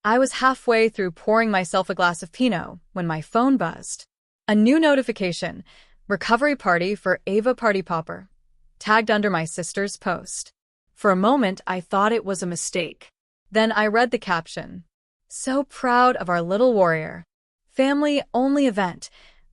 I was halfway through pouring myself a glass of Pinot when my phone buzzed. A new notification, recovery party for Ava Party Popper, tagged under my sister's post. For a moment, I thought it was a mistake. Then I read the caption. So proud of our little warrior. Family-only event.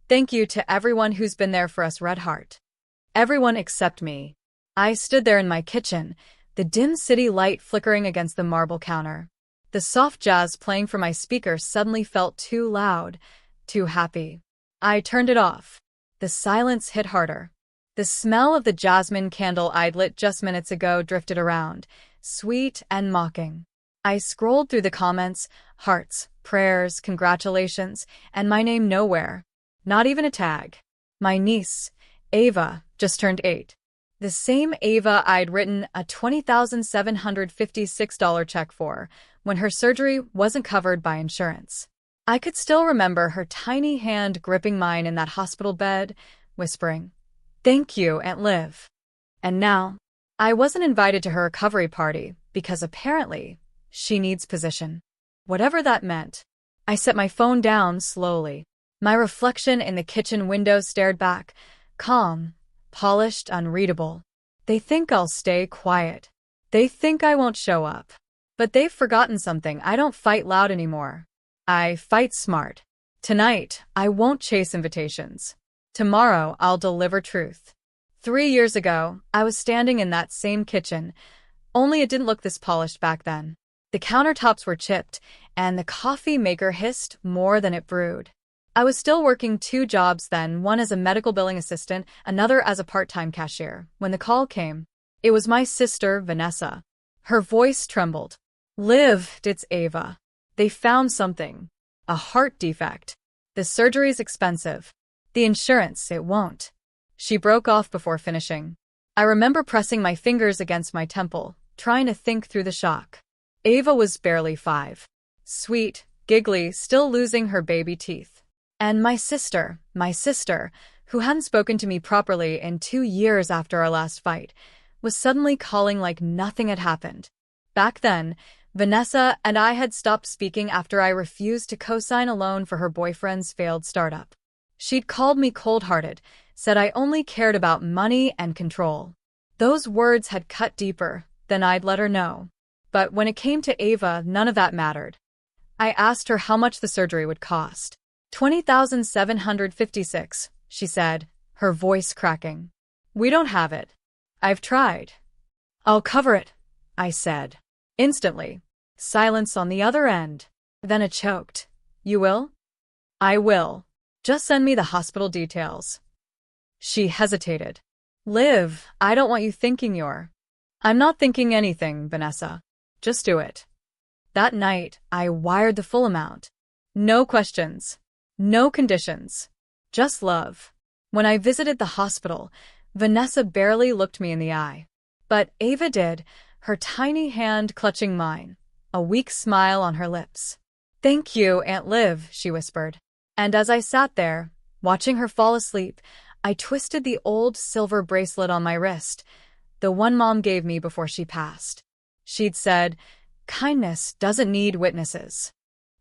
Thank you to everyone who's been there for us, Red Heart. Everyone except me. I stood there in my kitchen, the dim city light flickering against the marble counter. The soft jazz playing from my speaker suddenly felt too loud, too happy. I turned it off. The silence hit harder. The smell of the jasmine candle I'd lit just minutes ago drifted around, sweet and mocking. I scrolled through the comments, hearts, prayers, congratulations, and my name nowhere. Not even a tag. My niece, Ava, just turned 8. The same Ava I'd written a $20,756 check for when her surgery wasn't covered by insurance. I could still remember her tiny hand gripping mine in that hospital bed, whispering, "Thank you, Aunt Liv." And now, I wasn't invited to her recovery party because apparently she needs position. Whatever that meant. I set my phone down slowly. My reflection in the kitchen window stared back, calm, polished, unreadable. They think I'll stay quiet. They think I won't show up. But they've forgotten something. I don't fight loud anymore. I fight smart. Tonight, I won't chase invitations. Tomorrow, I'll deliver truth. 3 years ago, I was standing in that same kitchen, only it didn't look this polished back then. The countertops were chipped, and the coffee maker hissed more than it brewed. I was still working 2 jobs then, one as a medical billing assistant, another as a part-time cashier, when the call came. It was my sister, Vanessa. Her voice trembled. "Liv, it's Ava. They found something. A heart defect. The surgery's expensive. The insurance, it won't." She broke off before finishing. I remember pressing my fingers against my temple, trying to think through the shock. Ava was barely 5. Sweet, giggly, still losing her baby teeth. And my sister, who hadn't spoken to me properly in 2 years after our last fight, was suddenly calling like nothing had happened. Back then, Vanessa and I had stopped speaking after I refused to co-sign a loan for her boyfriend's failed startup. She'd called me cold-hearted, said I only cared about money and control. Those words had cut deeper than I'd let her know. But when it came to Ava, none of that mattered. I asked her how much the surgery would cost. $20,756, she said, her voice cracking. "We don't have it. I've tried." "I'll cover it," I said. Instantly. Silence on the other end. Then a choked, "You will?" "I will. Just send me the hospital details." She hesitated. "Liv, I don't want you thinking you're—" "I'm not thinking anything, Vanessa. Just do it." That night, I wired the full amount. No questions. No conditions. Just love. When I visited the hospital, Vanessa barely looked me in the eye. But Ava did, her tiny hand clutching mine, a weak smile on her lips. "Thank you, Aunt Liv," she whispered. And as I sat there, watching her fall asleep, I twisted the old silver bracelet on my wrist, the one Mom gave me before she passed. She'd said, "Kindness doesn't need witnesses."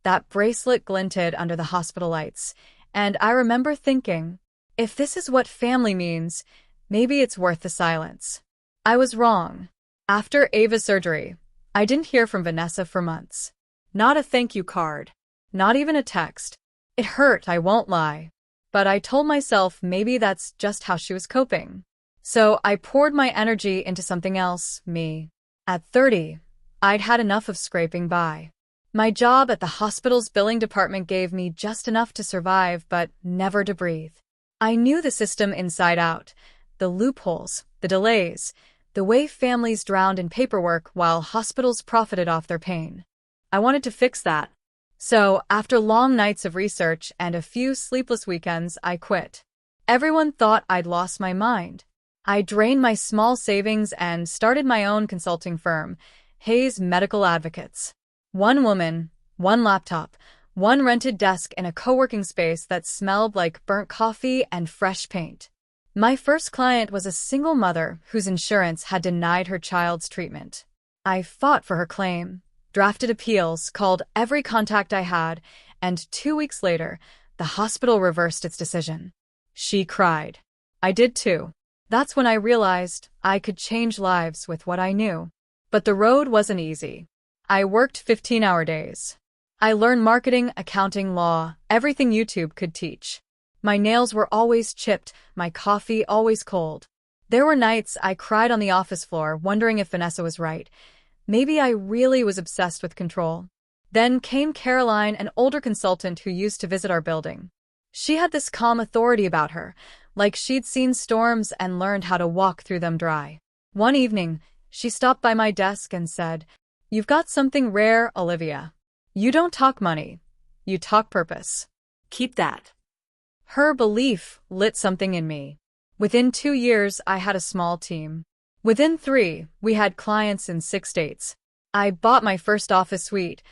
That bracelet glinted under the hospital lights, and I remember thinking, if this is what family means, maybe it's worth the silence. I was wrong. After Ava's surgery, I didn't hear from Vanessa for months. Not a thank you card. Not even a text. It hurt, I won't lie. But I told myself maybe that's just how she was coping. So I poured my energy into something else, me. At 30, I'd had enough of scraping by. My job at the hospital's billing department gave me just enough to survive, but never to breathe. I knew the system inside out, the loopholes, the delays, the way families drowned in paperwork while hospitals profited off their pain. I wanted to fix that. So, after long nights of research and a few sleepless weekends, I quit. Everyone thought I'd lost my mind. I drained my small savings and started my own consulting firm, Hayes Medical Advocates. One woman, one laptop, one rented desk in a co-working space that smelled like burnt coffee and fresh paint. My first client was a single mother whose insurance had denied her child's treatment. I fought for her claim, drafted appeals, called every contact I had, and 2 weeks later, the hospital reversed its decision. She cried. I did too. That's when I realized I could change lives with what I knew. But the road wasn't easy. I worked 15-hour days. I learned marketing, accounting, law, everything YouTube could teach. My nails were always chipped, my coffee always cold. There were nights I cried on the office floor, wondering if Vanessa was right. Maybe I really was obsessed with control. Then came Caroline, an older consultant who used to visit our building. She had this calm authority about her, like she'd seen storms and learned how to walk through them dry. One evening, she stopped by my desk and said, "You've got something rare, Olivia. You don't talk money. You talk purpose. Keep that." Her belief lit something in me. Within 2 years, I had a small team. Within 3, we had clients in 6 states. I bought my first office suite,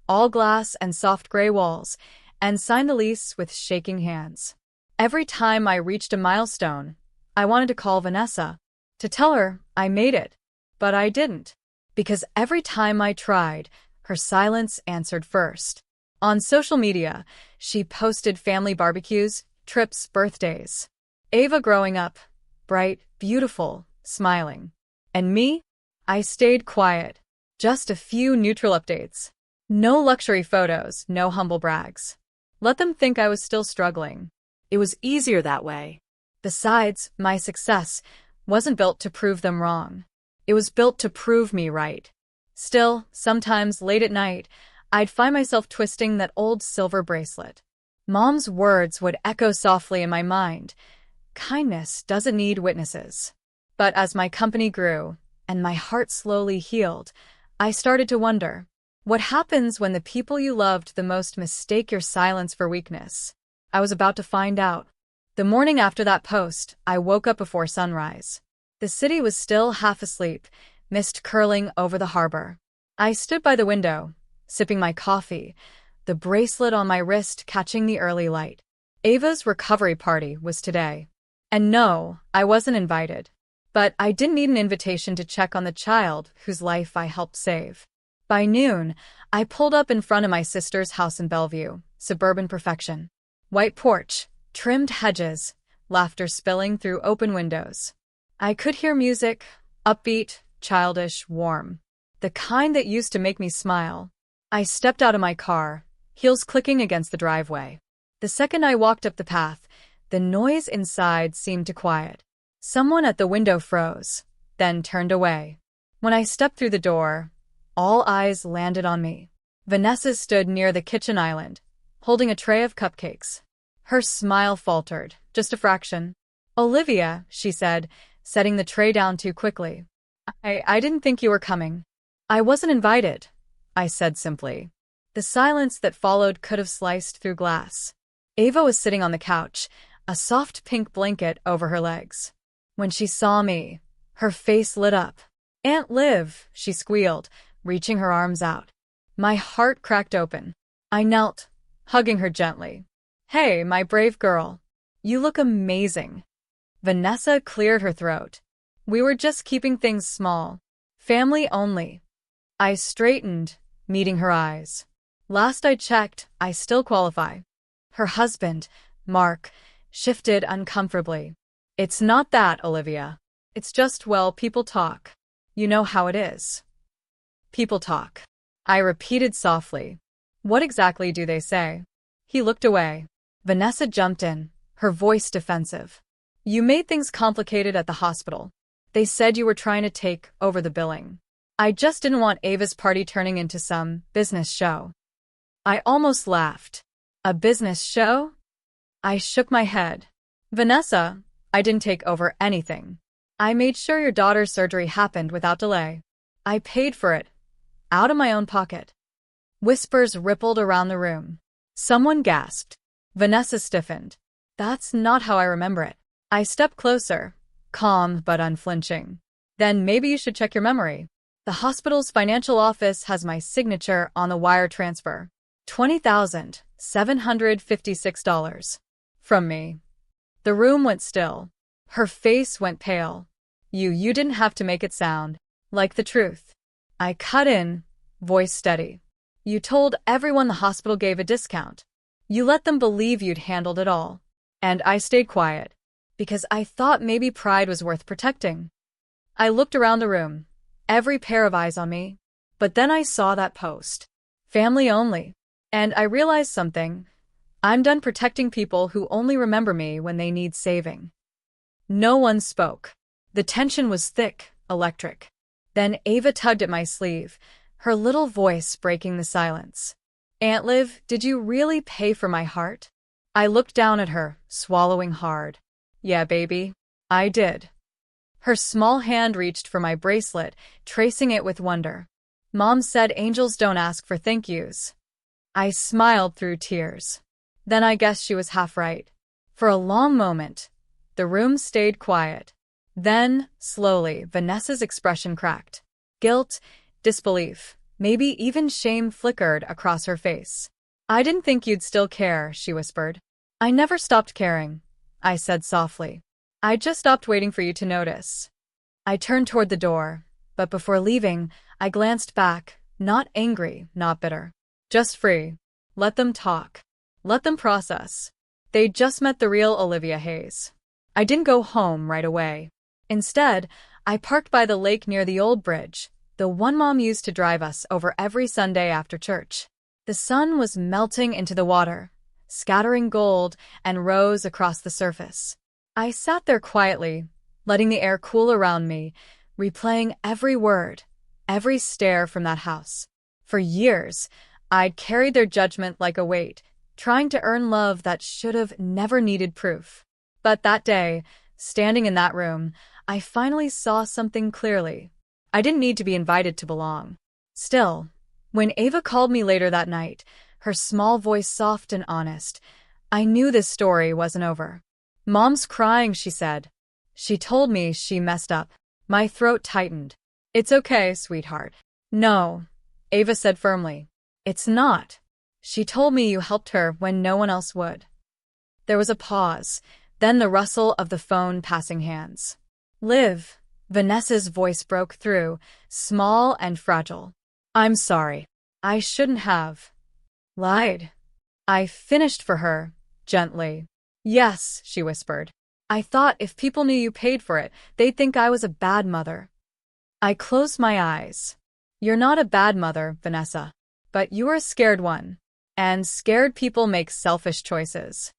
all glass and soft gray walls, and signed the lease with shaking hands. Every time I reached a milestone, I wanted to call Vanessa to tell her I made it. But I didn't. Because every time I tried, her silence answered first. On social media, she posted family barbecues, trips, birthdays. Ava growing up, bright, beautiful, smiling. And me? I stayed quiet. Just a few neutral updates. No luxury photos, no humble brags. Let them think I was still struggling. It was easier that way. Besides, my success wasn't built to prove them wrong. It was built to prove me right. Still, sometimes late at night, I'd find myself twisting that old silver bracelet. Mom's words would echo softly in my mind. Kindness doesn't need witnesses. But as my company grew, and my heart slowly healed, I started to wonder, what happens when the people you loved the most mistake your silence for weakness? I was about to find out. The morning after that post, I woke up before sunrise. The city was still half asleep, mist curling over the harbor. I stood by the window, sipping my coffee, the bracelet on my wrist catching the early light. Ava's recovery party was today. And no, I wasn't invited. But I didn't need an invitation to check on the child whose life I helped save. By noon, I pulled up in front of my sister's house in Bellevue, suburban perfection. White porch, trimmed hedges, laughter spilling through open windows. I could hear music, upbeat, childish, warm. The kind that used to make me smile. I stepped out of my car, heels clicking against the driveway. The second I walked up the path, the noise inside seemed to quiet. Someone at the window froze, then turned away. When I stepped through the door, all eyes landed on me. Vanessa stood near the kitchen island, holding a tray of cupcakes. Her smile faltered, just a fraction. "Olivia," she said, setting the tray down too quickly. I didn't think you were coming." "I wasn't invited," I said simply. The silence that followed could have sliced through glass. Ava was sitting on the couch, a soft pink blanket over her legs. When she saw me, her face lit up. "Aunt Liv," she squealed, reaching her arms out. My heart cracked open. I knelt, hugging her gently. "Hey, my brave girl. You look amazing." Vanessa cleared her throat. "We were just keeping things small. Family only." I straightened, meeting her eyes. "Last I checked, I still qualify." Her husband, Mark, shifted uncomfortably. "It's not that, Olivia. It's just, well, people talk. You know how it is." "People talk," I repeated softly. "What exactly do they say?" He looked away. Vanessa jumped in, her voice defensive. "You made things complicated at the hospital. They said you were trying to take over the billing. I just didn't want Ava's party turning into some business show." I almost laughed. "A business show?" I shook my head. "Vanessa, I didn't take over anything. I made sure your daughter's surgery happened without delay. I paid for it, out of my own pocket." Whispers rippled around the room. Someone gasped. Vanessa stiffened. "That's not how I remember it." I stepped closer, calm but unflinching. "Then maybe you should check your memory. The hospital's financial office has my signature on the wire transfer. $20,756. From me." The room went still. Her face went pale. You didn't have to make it sound like the truth." I cut in, voice steady. You told everyone the hospital gave a discount. You let them believe you'd handled it all. And I stayed quiet, because I thought maybe pride was worth protecting. I looked around the room, every pair of eyes on me. But then I saw that post. Family only. And I realized something. I'm done protecting people who only remember me when they need saving. No one spoke. The tension was thick, electric. Then Ava tugged at my sleeve, her little voice breaking the silence. Aunt Liv, did you really pay for my heart? I looked down at her, swallowing hard. Yeah, baby, I did. Her small hand reached for my bracelet, tracing it with wonder. Mom said angels don't ask for thank yous. I smiled through tears. Then I guess she was half right. For a long moment, the room stayed quiet. Then, slowly, Vanessa's expression cracked. Guilt, disbelief, maybe even shame flickered across her face. I didn't think you'd still care, she whispered. I never stopped caring, I said softly. I just stopped waiting for you to notice. I turned toward the door, but before leaving, I glanced back, not angry, not bitter. Just free. Let them talk. Let them process. They'd just met the real Olivia Hayes. I didn't go home right away. Instead, I parked by the lake near the old bridge, the one Mom used to drive us over every Sunday after church. The sun was melting into the water, scattering gold and rose across the surface. I sat there quietly, letting the air cool around me, replaying every word, every stare from that house. For years, I'd carried their judgment like a weight, trying to earn love that should have never needed proof. But that day, standing in that room, I finally saw something clearly. I didn't need to be invited to belong. Still, when Ava called me later that night, her small voice soft and honest, I knew this story wasn't over. Mom's crying, she said. She told me she messed up. My throat tightened. It's okay, sweetheart. No, Ava said firmly. It's not. She told me you helped her when no one else would. There was a pause, then the rustle of the phone passing hands. Liv, Vanessa's voice broke through, small and fragile. I'm sorry. I shouldn't have lied. I finished for her, gently. Yes, she whispered. I thought if people knew you paid for it, they'd think I was a bad mother. I closed my eyes. You're not a bad mother, Vanessa. But you're a scared one. And scared people make selfish choices.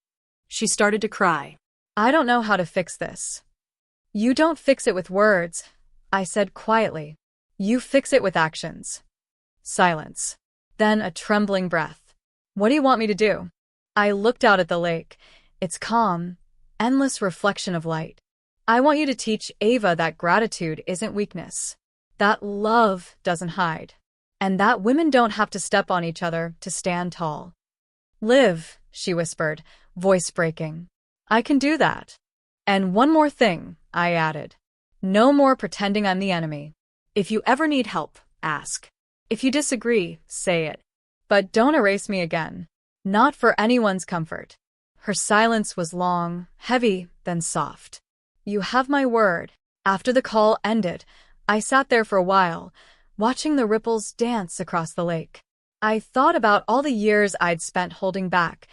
She started to cry. I don't know how to fix this. You don't fix it with words, I said quietly. You fix it with actions. Silence. Then a trembling breath. What do you want me to do? I looked out at the lake. Its calm, endless reflection of light. I want you to teach Ava that gratitude isn't weakness. That love doesn't hide. And that women don't have to step on each other to stand tall. Liv, she whispered, voice breaking. I can do that. And one more thing, I added. No more pretending I'm the enemy. If you ever need help, ask. If you disagree, say it. But don't erase me again. Not for anyone's comfort. Her silence was long, heavy, then soft. You have my word. After the call ended, I sat there for a while, watching the ripples dance across the lake. I thought about all the years I'd spent holding back,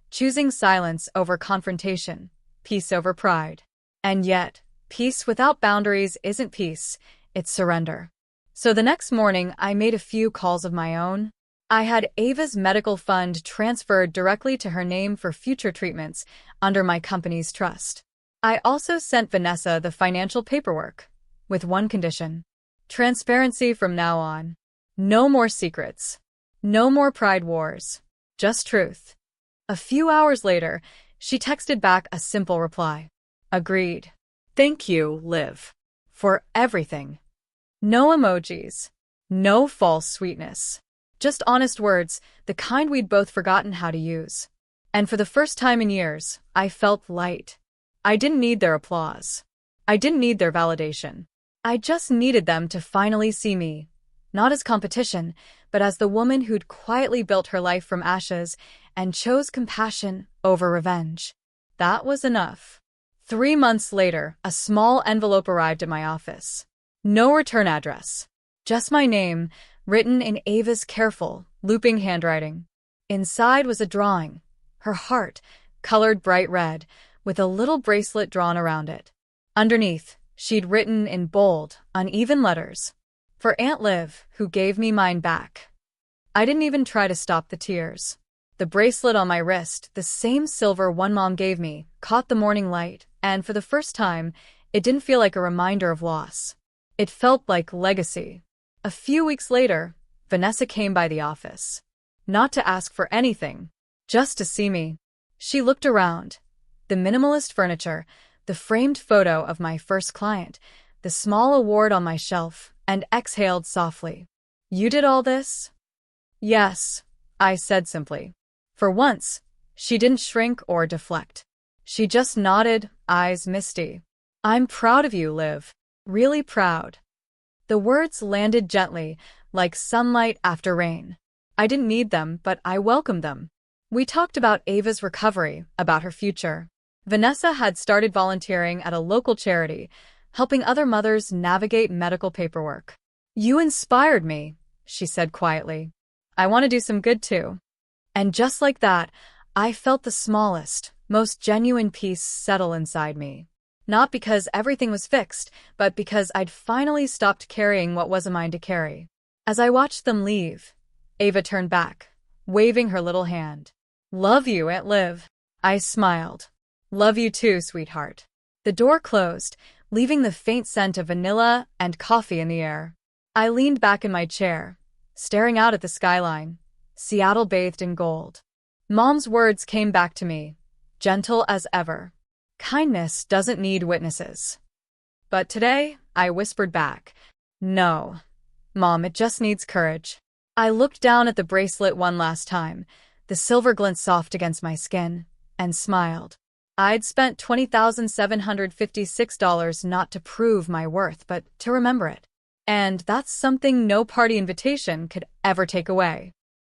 choosing silence over confrontation, peace over pride. And yet, peace without boundaries isn't peace, it's surrender. So the next morning, I made a few calls of my own. I had Ava's medical fund transferred directly to her name for future treatments under my company's trust. I also sent Vanessa the financial paperwork, with one condition. Transparency from now on. No more secrets. No more pride wars. Just truth. A few hours later, she texted back a simple reply. Agreed. Thank you, Liv. For everything. No emojis. No false sweetness. Just honest words, the kind we'd both forgotten how to use. And for the first time in years, I felt light. I didn't need their applause. I didn't need their validation. I just needed them to finally see me, not as competition, but as the woman who'd quietly built her life from ashes and chose compassion over revenge. That was enough. 3 months later, a small envelope arrived at my office. No return address. Just my name, written in Ava's careful, looping handwriting. Inside was a drawing, her heart, colored bright red, with a little bracelet drawn around it. Underneath, she'd written in bold, uneven letters, "For Aunt Liv, who gave me mine back." I didn't even try to stop the tears. The bracelet on my wrist, the same silver one Mom gave me, caught the morning light, and for the first time, it didn't feel like a reminder of loss. It felt like legacy. A few weeks later, Vanessa came by the office. Not to ask for anything, just to see me. She looked around. The minimalist furniture, the framed photo of my first client, the small award on my shelf, and exhaled softly. "You did all this?" "Yes," I said simply. For once, she didn't shrink or deflect. She just nodded, eyes misty. "I'm proud of you, Liv. Really proud." The words landed gently, like sunlight after rain. I didn't need them, but I welcomed them. We talked about Ava's recovery, about her future. Vanessa had started volunteering at a local charity, helping other mothers navigate medical paperwork. "You inspired me," she said quietly. "I want to do some good too." And just like that, I felt the smallest, most genuine peace settle inside me. Not because everything was fixed, but because I'd finally stopped carrying what wasn't mine to carry. As I watched them leave, Ava turned back, waving her little hand. "Love you, Aunt Liv." I smiled. "Love you too, sweetheart." The door closed, leaving the faint scent of vanilla and coffee in the air. I leaned back in my chair, staring out at the skyline, Seattle bathed in gold. Mom's words came back to me, gentle as ever. "Kindness doesn't need witnesses." But today, I whispered back, "No, Mom, it just needs courage." I looked down at the bracelet one last time, the silver glint soft against my skin, and smiled. I'd spent $20,756 not to prove my worth, but to remember it. And that's something no party invitation could ever take away.